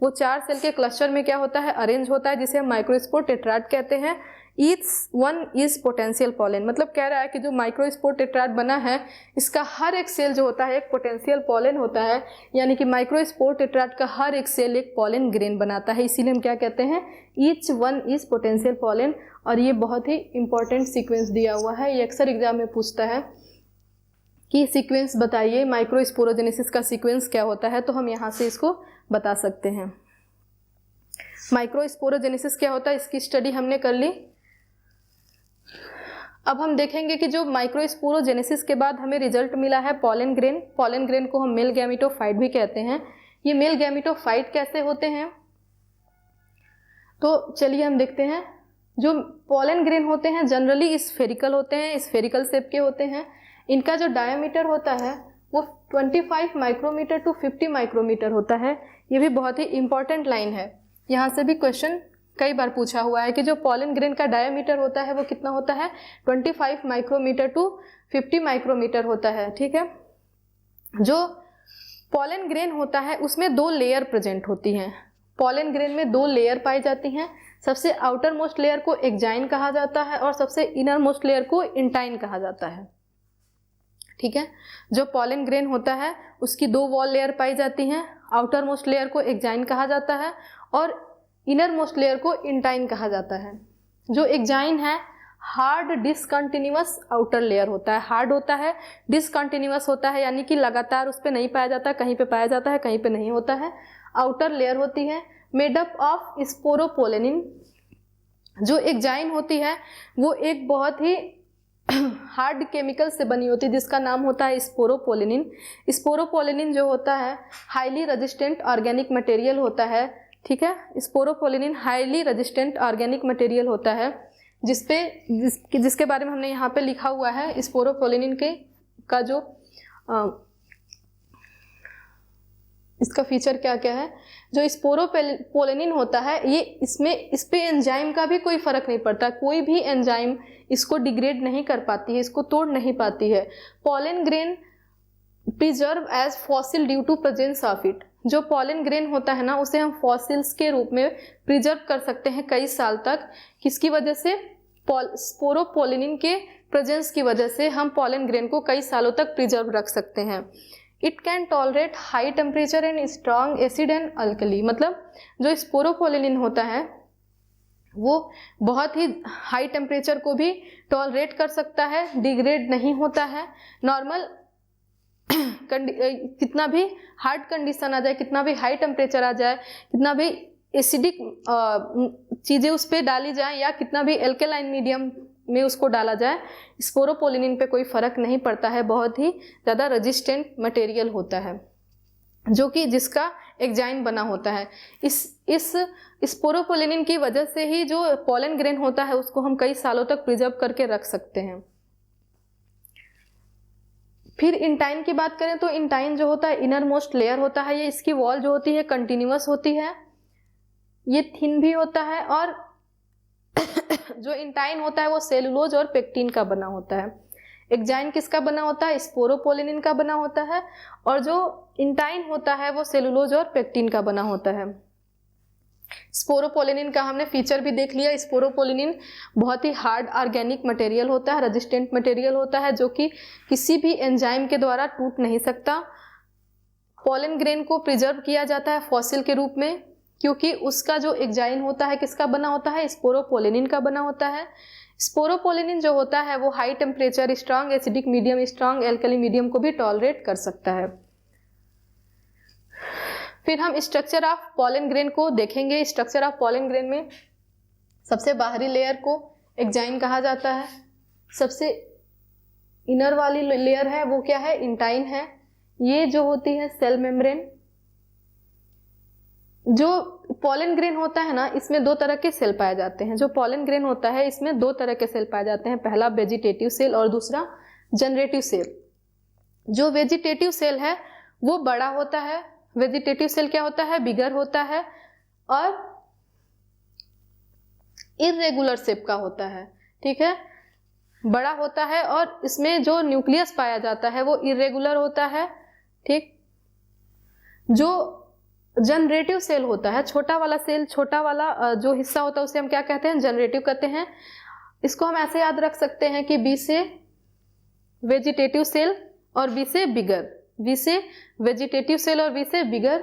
वो 4 सेल के क्लस्टर में क्या होता है, अरेंज होता है, जिसे हम माइक्रोस्पोर टेट्राड कहते हैं। Each one is potential pollen, मतलब कह रहा है कि जो माइक्रोस्पोर टेट्राड बना है इसका हर एक सेल जो होता है एक पोटेंशियल पॉलन होता है, यानी कि माइक्रोस्पोर टेट्राड का हर एक सेल एक पॉलन ग्रेन बनाता है, इसीलिए हम क्या कहते हैं, each one is potential pollen. और ये बहुत ही इंपॉर्टेंट सीक्वेंस दिया हुआ है, ये अक्सर एग्जाम में पूछता है कि सीक्वेंस बताइए, माइक्रोस्पोरोजेनेसिस का सीक्वेंस क्या होता है, तो हम यहाँ से इसको बता सकते हैं। माइक्रोस्पोरोजेनेसिस क्या होता है इसकी स्टडी हमने कर ली। अब हम देखेंगे कि जो माइक्रोस्पोरोजेनेसिस के बाद हमें रिजल्ट मिला है पॉलन ग्रेन, पॉलन ग्रेन को हम मेल गैमेटोफाइट भी कहते हैं। ये मेल गैमेटोफाइट कैसे होते हैं, तो चलिए हम देखते हैं। जो पॉलन ग्रेन होते हैं जनरली स्फेरिकल होते हैं, स्फेरिकल शेप के होते हैं। इनका जो डायमीटर होता है वो 25 माइक्रोमीटर टू 50 माइक्रोमीटर होता है। ये भी बहुत ही इंपॉर्टेंट लाइन है, यहाँ से भी क्वेश्चन कई बार पूछा हुआ है कि जो पॉलन ग्रेन का डायमीटर होता है वो कितना होता है, 25 माइक्रोमीटर टू 50 माइक्रोमीटर होता है। ठीक है, जो पॉलन ग्रेन होता है उसमें 2 लेयर प्रेजेंट होती हैं। पॉलन ग्रेन में 2 लेयर पाई जाती हैं। सबसे आउटर मोस्ट लेयर को एक्जाइन कहा जाता है और सबसे इनर मोस्ट लेयर को इंटाइन कहा जाता है। ठीक है, जो पॉलन ग्रेन होता है उसकी 2 वॉल लेयर पाई जाती हैं। आउटर मोस्ट लेयर को एक्जाइन कहा जाता है और इनर मोस्ट लेयर को इंटाइन कहा जाता है। जो एक्जाइन है हार्ड डिसकंटिन्यूअस आउटर लेयर होता है, हार्ड होता है, डिसकंटिन्यूअस होता है, यानी कि लगातार उस पर नहीं पाया जाता, कहीं पे पाया जाता है कहीं पे नहीं होता है। आउटर लेयर होती है मेड अप ऑफ स्पोरोपोलेनिन। जो एक्जाइन होती है वो एक बहुत ही हार्ड केमिकल से बनी होती है जिसका नाम होता है स्पोरोपोलेनिन। स्पोरोपोलेनिन जो होता है हाईली रेजिस्टेंट ऑर्गेनिक मटेरियल होता है। ठीक है, sporopollenin highly resistant organic material होता है जिसके बारे में हमने यहाँ पे लिखा हुआ है। स्पोरोपोलेनिन का जो इसका फीचर क्या क्या है, जो स्पोरोपोलेनिन होता है ये इस पे एंजाइम का भी कोई फर्क नहीं पड़ता, कोई भी एंजाइम इसको डिग्रेड नहीं कर पाती है, इसको तोड़ नहीं पाती है। Pollen grain preserve as fossil due to presence of it. जो पॉलन ग्रेन होता है ना उसे हम फॉसिल्स के रूप में प्रिजर्व कर सकते हैं कई साल तक। किसकी वजह से, स्पोरोपोलेनिन के प्रेजेंस की वजह से हम पॉलन ग्रेन को कई सालों तक प्रिजर्व रख सकते हैं। It can tolerate high temperature and strong acid and alkali. मतलब जो स्पोरोपोलेनिन होता है वो बहुत ही हाई टेम्परेचर को भी टॉलरेट कर सकता है, डिग्रेड नहीं होता है। नॉर्मल कितना भी हार्ड कंडीशन आ जाए, कितना भी हाई टेम्परेचर आ जाए, कितना भी एसिडिक चीज़ें उस पर डाली जाए या कितना भी एल्केलाइन मीडियम में उसको डाला जाए, स्पोरोपोलेनिन पे कोई फर्क नहीं पड़ता है। बहुत ही ज़्यादा रेजिस्टेंट मटेरियल होता है जो कि जिसका एक्जाइन बना होता है। इस स्पोरोपोलेनिन की वजह से ही जो पॉलन ग्रेन होता है उसको हम कई सालों तक प्रिजर्व करके रख सकते हैं। फिर इंटाइन की बात करें तो इंटाइन जो होता है इनर मोस्ट लेयर होता है। ये इसकी वॉल जो होती है कंटिन्यूअस होती है, ये थिन भी होता है और जो इंटाइन होता है वो सेलुलोज और पेक्टिन का बना होता है। एक्जाइन किसका बना होता है, स्पोरोपोलेनिन का बना होता है, और जो इंटाइन होता है वो सेलुलोज और पेक्टिन का बना होता है। स्पोरोपोलेनिन का हमने फीचर भी देख लिया। स्पोरोपोलेनिन बहुत ही हार्ड ऑर्गेनिक मटेरियल होता है, रेजिस्टेंट मटेरियल होता है जो कि किसी भी एंजाइम के द्वारा टूट नहीं सकता। पॉलन ग्रेन को प्रिजर्व किया जाता है फॉसिल के रूप में क्योंकि उसका जो एक्जाइन होता है किसका बना होता है, स्पोरोपोलेनिन का बना होता है। स्पोरोपोलेनिन जो होता है वो high temperature, strong acidic medium, strong alkali medium को भी टॉलरेट कर सकता है। फिर हम स्ट्रक्चर ऑफ पॉलन ग्रेन को देखेंगे। स्ट्रक्चर ऑफ पॉलन ग्रेन में सबसे बाहरी लेयर को एक्जाइन कहा जाता है, सबसे इनर वाली लेयर है वो क्या है, इंटाइन है। ये जो होती है सेल मेम्ब्रेन। जो पॉलन ग्रेन होता है ना इसमें 2 तरह के सेल पाए जाते हैं। जो पॉलन ग्रेन होता है इसमें 2 तरह के सेल पाए जाते हैं, पहला वेजिटेटिव सेल और दूसरा जनरेटिव सेल। जो वेजिटेटिव सेल है वो बड़ा होता है, वेजिटेटिव सेल क्या होता है, बिगर होता है और इर्रेगुलर शेप का होता है। ठीक है, बड़ा होता है और इसमें जो न्यूक्लियस पाया जाता है वो इरेगुलर होता है। ठीक, जो जनरेटिव सेल होता है, छोटा वाला सेल, छोटा वाला जो हिस्सा होता है उसे हम क्या कहते हैं, जनरेटिव कहते हैं। इसको हम ऐसे याद रख सकते हैं कि बी से वेजिटेटिव सेल और बी से बिगर, बी से वेजिटेटिव सेल और बी से बिगर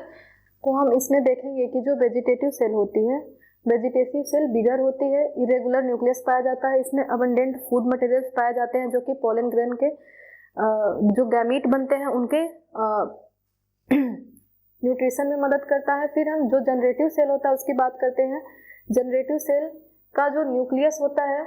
को हम इसमें देखेंगे कि जो वेजिटेटिव सेल होती है, वेजिटेटिव सेल बिगर होती है, इरेगुलर न्यूक्लियस पाया जाता है, इसमें अबंडेंट फूड मटेरियल्स पाए जाते हैं जो कि पोलन ग्रेन के जो गैमीट बनते हैं उनके न्यूट्रिशन में मदद करता है। फिर हम जो जनरेटिव सेल होता है उसकी बात करते हैं। जनरेटिव सेल का जो न्यूक्लियस होता है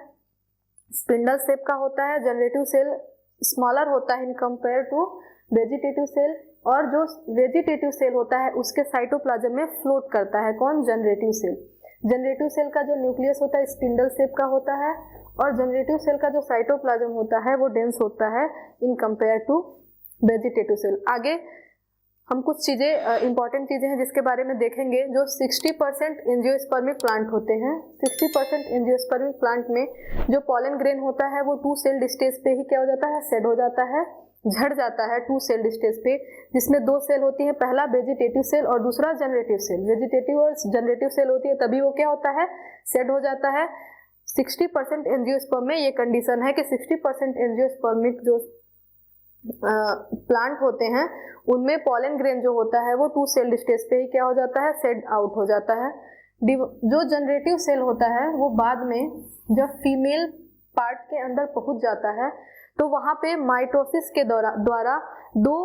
स्पिंडल शेप का होता है। जनरेटिव सेल स्मॉलर होता है in compare to vegetative cell, और जो वेजिटेटिव सेल होता है उसके साइटोप्लाज्म में फ्लोट करता है। कौन? Generative cell. जनरेटिव सेल का जो न्यूक्लियस होता है स्पिंडल शेप का होता है, और जनरेटिव सेल का जो साइटोप्लाज्म होता है वो डेंस होता है in compare to vegetative cell. आगे हम कुछ चीज़ें इंपॉर्टेंट चीज़ें हैं जिसके बारे में देखेंगे। जो 60% एंजियोस्पर्मिक प्लांट होते हैं, 60% एंजियोस्पर्मिक प्लांट में जो पॉलन ग्रेन होता है वो 2 सेल्ड स्टेज पे ही क्या हो जाता है, सेड हो जाता है, झड़ जाता है 2 सेल्ड स्टेज पे, जिसमें 2 सेल होती है, पहला वेजिटेटिव सेल और दूसरा जनरेटिव सेल। वेजिटेटिव और जनरेटिव सेल होती है तभी वो क्या होता है, सेड हो जाता है। 60% एंजियोस्पर्म में ये कंडीशन है कि 60% एंजियोस्पर्मिक जो प्लांट होते हैं उनमें पॉलन ग्रेन जो होता है वो 2 सेल्ड स्टेज पे ही क्या हो जाता है, सेड आउट हो जाता है। जो जनरेटिव सेल होता है वो बाद में जब फीमेल पार्ट के अंदर पहुंच जाता है तो वहां पे माइटोसिस के द्वारा 2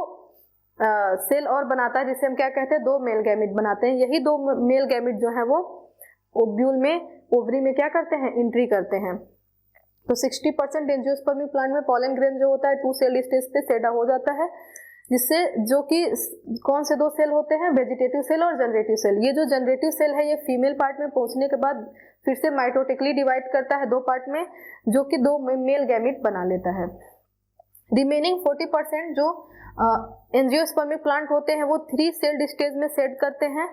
सेल और बनाता है, जिसे हम क्या कहते हैं, 2 मेल गैमिट बनाते हैं। यही 2 मेल गैमिट जो है वो ओव्यूल में, ओवरी में क्या करते हैं, एंट्री करते हैं। तो 60% एंजियोस्पर्मिक प्लांट में पॉलन ग्रेन जो होता है 2 सेल स्टेज पे सेड हो जाता है, जिससे जो कि कौन से 2 सेल होते हैं, वेजिटेटिव सेल और जनरेटिव सेल। ये जो जनरेटिव सेल है ये फीमेल पार्ट में पहुंचने के बाद फिर से माइटोटिकली डिवाइड करता है 2 पार्ट में, जो कि 2 मेल गैमिट बना लेता है। रिमेनिंग 40% जो एंजियोस्पर्मिक प्लांट होते हैं वो 3 सेल्ड स्टेज में सेड करते हैं।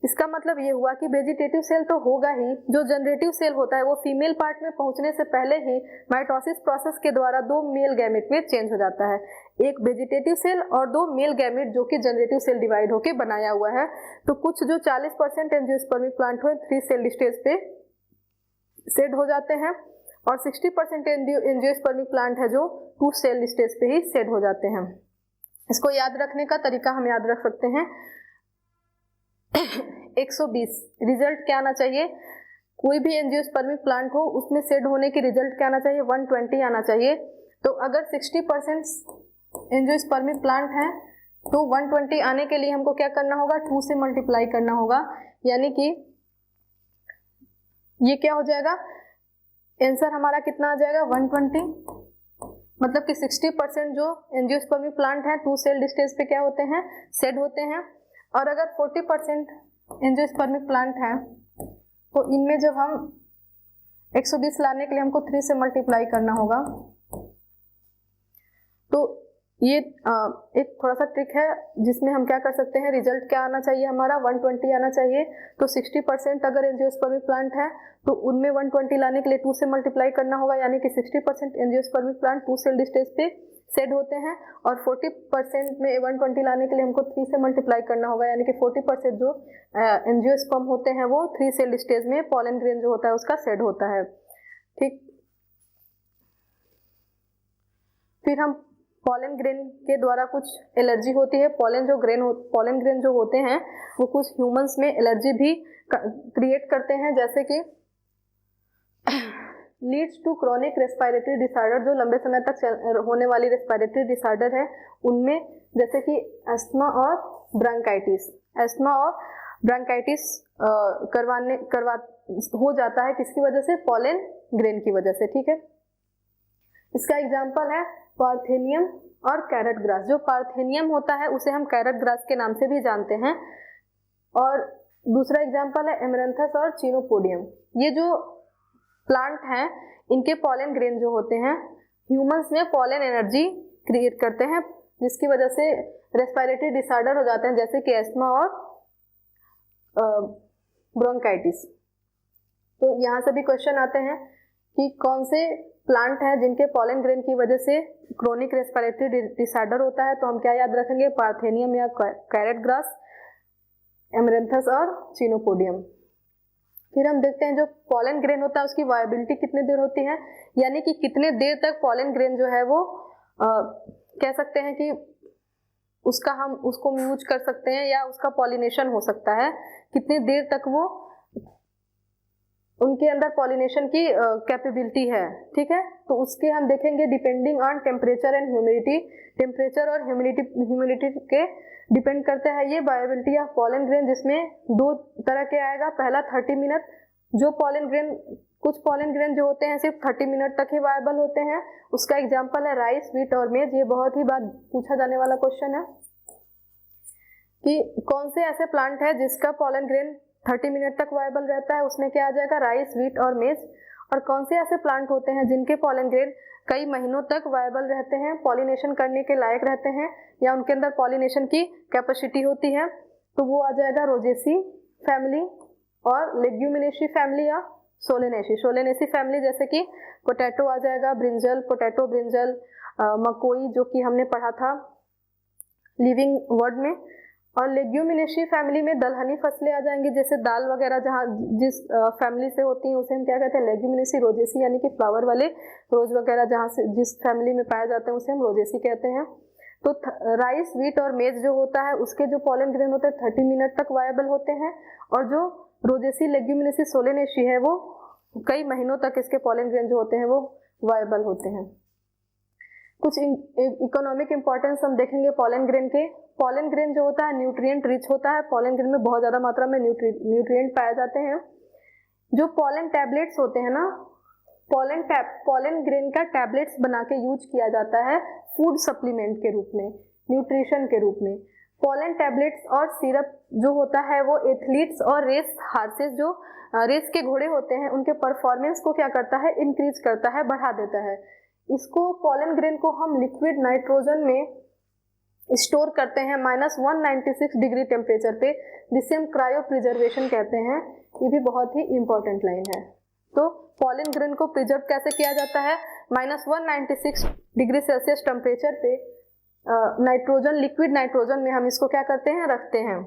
इसका मतलब ये हुआ कि वेजिटेटिव सेल तो होगा ही, जो जनरेटिव सेल होता है वो फीमेल पार्ट में पहुंचने से पहले ही माइटोसिस प्रोसेस के द्वारा 2 मेल गैमेट में चेंज हो जाता है, एक वेजिटेटिव सेल और 2 मेल गैमेट जो कि जनरेटिव सेल डिवाइड होके बनाया हुआ है। तो कुछ जो 40% एंजियोस्पर्मिक प्लांट हुए 3 सेल स्टेज पे सेड हो जाते हैं, और 60% एंजियोस्पर्मिक प्लांट है जो 2 सेल स्टेज पे ही सेड हो जाते हैं। इसको याद रखने का तरीका हम याद रख सकते हैं 120 रिजल्ट क्या आना चाहिए, कोई भी एंजियोस्पर्मिक प्लांट हो उसमें सेड होने की रिजल्ट क्या आना चाहिए, 120 आना चाहिए। तो अगर 60% एंजियोस्पर्मिक प्लांट है तो 120 आने के लिए हमको क्या करना होगा, 2 से मल्टीप्लाई करना होगा, यानी कि ये क्या हो जाएगा, आंसर हमारा कितना आ जाएगा, 120। मतलब कि 60% जो एंजियोस्पर्मिक प्लांट है 2 सेल्ड स्टेज पे क्या होते हैं, सेड होते हैं। और अगर 40% एंजियोस्पर्मिक प्लांट है तो इनमें जब हम 120 लाने के लिए हमको 3 से मल्टीप्लाई करना होगा। तो ये एक थोड़ा सा ट्रिक है जिसमें हम क्या कर सकते हैं, रिजल्ट क्या आना चाहिए हमारा, 120 आना चाहिए। तो 60% अगर एंजियोस्पर्मिक प्लांट है तो उनमें 120 लाने के लिए 2 से मल्टीप्लाई करना होगा, यानी कि 60% एंजियोस्पर्मिक प्लांट 2 सेल्ड स्टेज पे सेड होते हैं, और 40% में 120 लाने के लिए हमको 3 से मल्टीप्लाई करना होगा, यानी कि 40% जो एंजियोस्पर्म होते हैं वो 3 सेल्ड स्टेज में पॉलन ग्रेन जो होता है उसका सेड होता है। ठीक, फिर हम पॉलन ग्रेन के द्वारा कुछ एलर्जी होती है। पॉलन ग्रेन जो होते हैं वो कुछ ह्यूमंस में एलर्जी भी क्रिएट करते हैं, जैसे कि leads to chronic respiratory disorder, जो लंबे समय तक होने वाली रेस्पिरेटरी डिसऑर्डर है उनमें, जैसे कि अस्थमा और ब्रोंकाइटिस। अस्थमा और ब्रोंकाइटिस हो जाता है किसकी वजह से, पॉलन ग्रेन की वजह से। ठीक है, इसका एग्जाम्पल है पार्थेनियम और कैरेट ग्रास। जो पार्थेनियम होता है उसे हम कैरेट ग्रास के नाम से भी जानते हैं, और दूसरा एग्जाम्पल है एमरैंथस और चिनोपोडियम। ये जो प्लांट हैं इनके पॉलन ग्रेन जो होते हैं ह्यूमंस में पॉलन एनर्जी क्रिएट करते हैं, जिसकी वजह से रेस्पिरेटरी डिसऑर्डर हो जाते हैं, जैसे कि अस्थमा और ब्रोंकाइटिस। तो यहाँ से भी क्वेश्चन आते हैं कि कौन से प्लांट हैं जिनके पॉलन ग्रेन की वजह से क्रोनिक रेस्पिरेटरी डिसऑर्डर होता है। तो हम क्या याद रखेंगे, पार्थेनियम या कैरेट ग्रास, एमरेंथस और चिनोपोडियम। फिर हम देखते हैं जो पॉलन ग्रेन होता है उसकी वायबिलिटी कितने देर होती है, यानी कि कितने देर तक पॉलन ग्रेन जो है वो कह सकते हैं कि उसका हम उसको यूज कर सकते हैं या उसका पॉलिनेशन हो सकता है, कितनी देर तक वो उनके अंदर पॉलिनेशन की कैपेबिलिटी है। ठीक है, तो उसके हम देखेंगे depending on temperature and humidity. Temperature और ह्यूमिडिटी के डिपेंड करता है ये वायबिलिटी ऑफ पॉलन ग्रेन, जिसमें दो तरह के आएगा। पहला 30 मिनट, जो पॉलन ग्रेन, कुछ पॉलन ग्रेन जो होते हैं सिर्फ 30 मिनट तक ही वायबल होते हैं। उसका एग्जांपल है राइस, व्हीट और मेज। ये बहुत ही बार पूछा जाने वाला क्वेश्चन है कि कौन से ऐसे प्लांट है जिसका पॉलन ग्रेन 30 मिनट तक वायबल रहता है, उसमें क्या आ जाएगा, राइस, व्हीट और मेज। और कौन से ऐसे प्लांट होते हैं जिनके पॉलन ग्रेन कई महीनों तक वायबल रहते हैं, पॉलिनेशन करने के लायक रहते हैं या उनके अंदर पॉलिनेशन की कैपेसिटी होती है, तो वो आ जाएगा रोजेसी फैमिली और लेग्यूमिनेसी फैमिली या सोलेनेसी। सोलेनेसी फैमिली जैसे कि पोटैटो आ जाएगा, ब्रिंजल, पोटैटो, ब्रिंजल, मकोई जो कि हमने पढ़ा था लिविंग वर्ड में। और लेग्यूमिनेसी फैमिली में दलहनी फसलें आ जाएंगी, जैसे दाल वगैरह जहाँ जिस फैमिली से होती हैं उसे हम क्या कहते हैं, लेग्यूमिनेसी। रोजेसी यानी कि फ्लावर वाले रोज वगैरह जहाँ से जिस फैमिली में पाए जाते हैं उसे हम रोजेसी कहते हैं। तो राइस, व्हीट और मेज जो होता है उसके जो पॉलन ग्रेन होते हैं 30 मिनट तक वायबल होते हैं, और जो रोजेसी, लेग्यूमिनेसी, सोलेनेसी है वो कई महीनों तक इसके पॉलन ग्रेन जो होते हैं वो वायबल होते हैं। कुछ इकोनॉमिक इंपॉर्टेंस हम देखेंगे पॉलन ग्रेन के। पॉलन ग्रेन जो होता है न्यूट्रिएंट रिच होता है। पॉलन ग्रेन में बहुत ज़्यादा मात्रा में न्यूट्रिएंट पाए जाते हैं। जो पॉलन टैबलेट्स होते हैं ना, पॉलन ग्रेन का टैबलेट्स बना के यूज किया जाता है फूड सप्लीमेंट के रूप में, न्यूट्रिशन के रूप में। पॉलन टैबलेट्स और सिरप जो होता है वो एथलीट्स और रेस हार्सेस, जो रेस के घोड़े होते हैं, उनके परफॉर्मेंस को क्या करता है, इंक्रीज करता है, बढ़ा देता है। इसको पॉलन ग्रेन को हम लिक्विड नाइट्रोजन में स्टोर करते हैं -196 डिग्री टेम्परेचर पे, जिसे हम क्रायो प्रिजर्वेशन कहते हैं। ये भी बहुत ही इंपॉर्टेंट लाइन है। तो पॉलन ग्रेन को प्रिजर्व कैसे किया जाता है, -196 डिग्री सेल्सियस टेम्परेचर पे नाइट्रोजन, लिक्विड नाइट्रोजन में हम इसको क्या करते हैं, रखते हैं।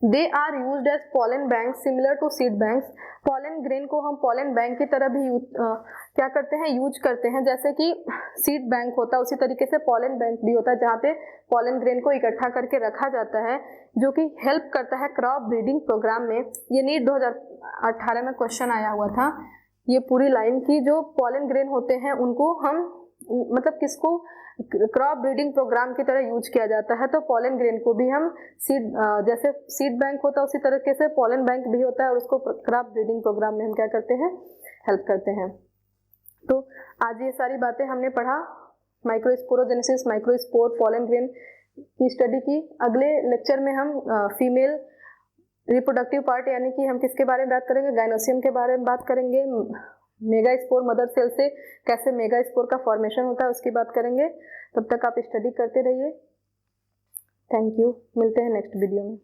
They are used as pollen bank similar to seed banks. Pollen grain को हम पॉलन बैंक की तरह भी क्या करते हैं, यूज करते हैं। जैसे कि सीड बैंक होता है उसी तरीके से पॉलन बैंक भी होता है, जहाँ पे पॉलन ग्रेन को इकट्ठा करके रखा जाता है, जो कि हेल्प करता है क्रॉप ब्रीडिंग प्रोग्राम में। ये नीट 2018 में क्वेश्चन आया हुआ था, ये पूरी लाइन की। जो पॉलन ग्रेन होते हैं उनको हम मतलब किसको क्रॉप ब्रीडिंग प्रोग्राम की तरह यूज किया जाता है। तो पॉलन ग्रेन को भी हम सीड, जैसे सीड बैंक होता है उसी तरीके से पॉलन बैंक भी होता है, और उसको क्रॉप ब्रीडिंग प्रोग्राम में हम क्या करते हैं, हेल्प करते हैं। तो आज ये सारी बातें हमने पढ़ा, माइक्रोस्पोरोजेनेसिस, माइक्रोस्पोर, पॉलन ग्रेन की स्टडी की। अगले लेक्चर में हम फीमेल रिप्रोडक्टिव पार्ट यानी कि हम किसके बारे में बात करेंगे, गायनोसियम के बारे में बात करेंगे। मेगा स्पोर, मदर सेल से कैसे मेगा स्पोर का फॉर्मेशन होता है उसकी बात करेंगे। तब तक आप स्टडी करते रहिए। थैंक यू, मिलते हैं नेक्स्ट वीडियो में।